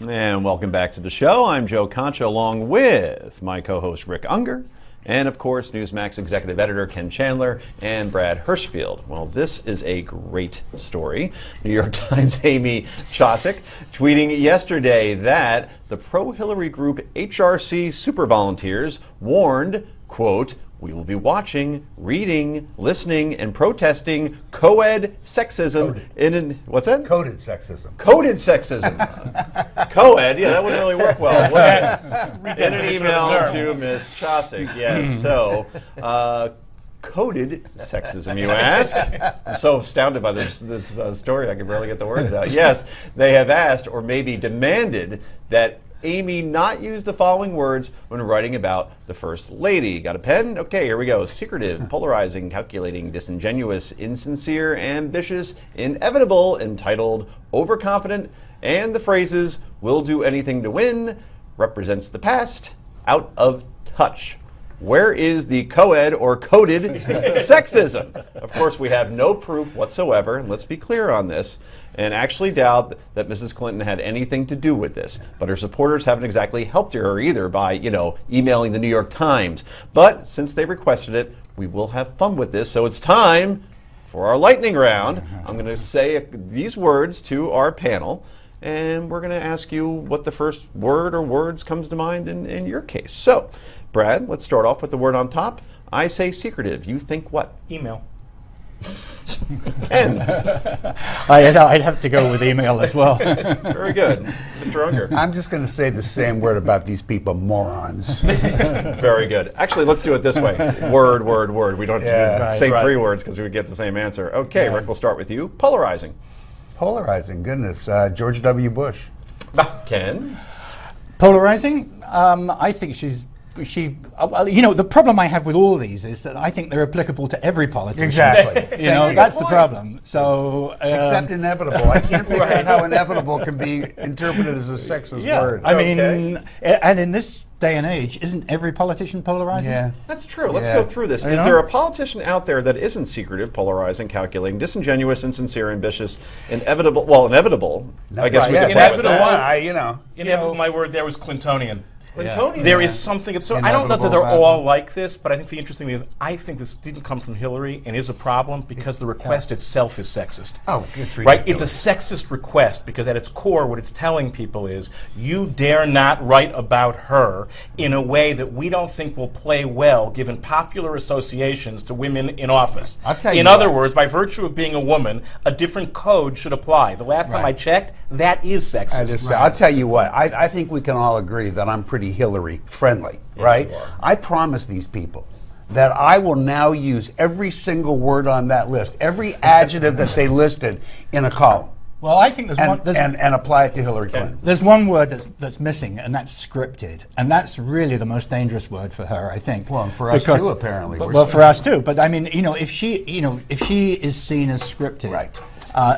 And welcome back to the show. I'm Joe Concha along with my co-host Rick Unger and, of course, Newsmax executive editor Ken Chandler and Brad Hirschfield. Well, this is a great story. New York Times' Amy Chozick tweeting yesterday that the pro-Hillary group HRC Super Volunteers warned, quote, "We will be watching, reading, listening, and protesting co-ed sexism what's that? Coded sexism. Coded sexism. Co-ed, yeah, that wouldn't really work well. In an email to Ms. Chozick, yes. So, coded sexism, you ask? I'm so astounded by this story, I can barely get the words out. Yes, they have asked, or maybe demanded, that Amy not use the following words when writing about the First Lady. Got a pen? Okay, here we go. Secretive, polarizing, calculating, disingenuous, insincere, ambitious, inevitable, entitled, overconfident, and the phrases, will do anything to win, represents the past, out of touch. Where is the co-ed or coded sexism? Of course, we have no proof whatsoever, and let's be clear on this, and actually doubt that Mrs. Clinton had anything to do with this. But her supporters haven't exactly helped her either by, emailing the New York Times. But since they requested it, we will have fun with this. So it's time for our lightning round. I'm going to say these words to our panel, and we're going to ask you what the first word or words comes to mind in your case. So, Brad, let's start off with the word on top. I say secretive. You think what? Email. Ken. I'd have to go with email as well. Very good. Mr. Unger. I'm just going to say the same word about these people, morons. Very good. Actually, let's do it this way. Word, word, word. We don't have to say three words because we would get the same answer. Okay, Rick, we'll start with you. Polarizing. Polarizing, goodness. George W. Bush. Ken. Polarizing? I think the problem I have with all these is that I think they're applicable to every politician. Exactly. That's the problem. So, except inevitable. I can't think of how inevitable can be interpreted as a sexist word. I mean, and in this day and age, isn't every politician polarizing? Yeah. That's true. Let's go through this. Is there a politician out there that isn't secretive, polarizing, calculating, disingenuous, insincere, ambitious, inevitable? Well, inevitable. I guess we could Inevitable, my word there was Clintonian. Clintonian. There is something. So I don't know that they're all like this, but I think the interesting thing is I think this didn't come from Hillary and is a problem because the request itself is sexist. Oh, it's ridiculous. Right? It's a sexist request because at its core what it's telling people is you dare not write about her in a way that we don't think will play well given popular associations to women in office. I'll tell you in other words, by virtue of being a woman, a different code should apply. The last time I checked, that is sexist. I'll tell you what, I think we can all agree that I'm pretty Hillary friendly, right? I promise these people that I will now use every single word on that list, every adjective that they listed in a column. Well, I think and apply it to Hillary Clinton. There's one word that's missing, and that's scripted, and that's really the most dangerous word for her, I think. Well, and for us too, apparently. For us too. But I mean, if she is seen as scripted, right.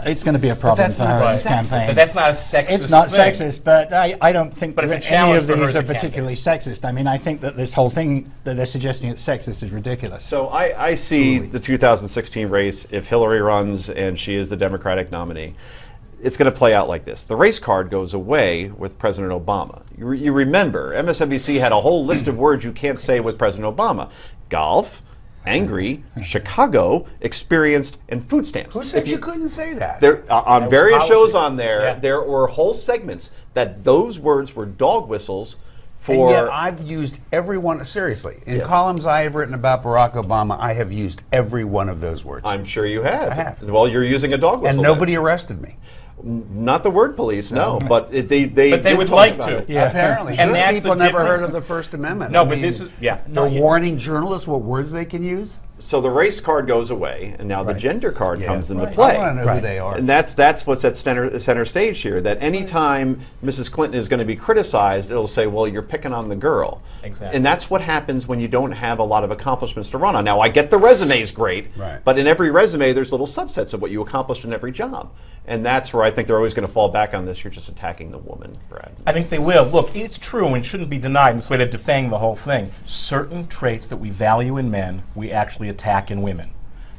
It's going to be a problem for her campaign. But that's not a sexist It's not thing. sexist, but I don't think but it's a any challenge of for her these as are a particularly sexist. I mean, I think that this whole thing that they're suggesting it's sexist is ridiculous. So I see the 2016 race, if Hillary runs and she is the Democratic nominee, it's going to play out like this. The race card goes away with President Obama. You remember, MSNBC had a whole list of words you can't say with President Obama. Golf, angry, Chicago, experienced, and food stamps. Who said you couldn't say that? There, on That various was shows policy. on there, there were whole segments that those words were dog whistles for. And yet I've used every one, seriously. In columns I have written about Barack Obama, I have used every one of those words. I'm sure you have. I have. Well, you're using a dog whistle. And nobody arrested me. Not the word police, no. But they But they did would talk like about to. it. Yeah. Apparently. And Those that's people the never difference. heard of the First Amendment. No, I but mean, this is they're warning journalists what words they can use? So the race card goes away, and now the gender card comes into I play. want to know who they are. And that's what's at center stage here, that any time Mrs. Clinton is going to be criticized, it'll say, well, you're picking on the girl. Exactly. And that's what happens when you don't have a lot of accomplishments to run on. Now, I get the resume's great, but in every resume, there's little subsets of what you accomplished in every job. And that's where I think they're always going to fall back on this. You're just attacking the woman, Brad. I think they will. Look, it's true and shouldn't be denied in this way to defang the whole thing. Certain traits that we value in men, we actually attack in women.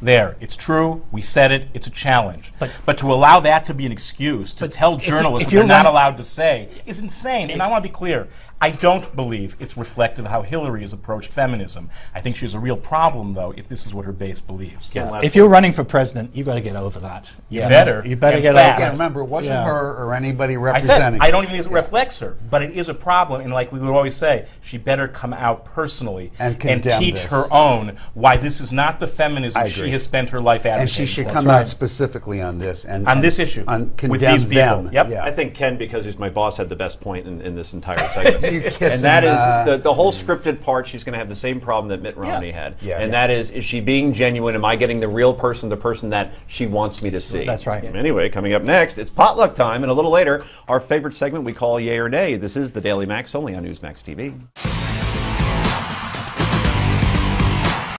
There, it's true. We said it. It's a challenge. But to allow that to be an excuse to tell journalists if what they're you're not running- allowed to say is insane. And I want to be clear. I don't believe it's reflective of how Hillary has approached feminism. I think she has a real problem, though, if this is what her base believes. Last If you're running for president, you've got to get over that. You better. You better and get fast. over Yeah, it. remember, it wasn't Yeah. her or anybody I representing. said, I don't even think it reflects her, but it is a problem. And like we would always say, she better come out personally And condemn teach this. her own why this is not the feminism I she agree. has spent her life advocating And she should for. come right. out specifically on this and On this issue, and with condemn these people. them. Yep. Yeah. I think Ken, because he's my boss, had the best point in this entire segment. You And kissing, that is the whole scripted part. She's going to have the same problem that Mitt Romney had. Yeah. And Yeah. that is she being genuine? Am I getting the real person, the person that she wants me to see? That's right. Anyway, coming up next, it's potluck time. And a little later, our favorite segment we call Yay or Nay. This is the Daily Max, only on Newsmax TV.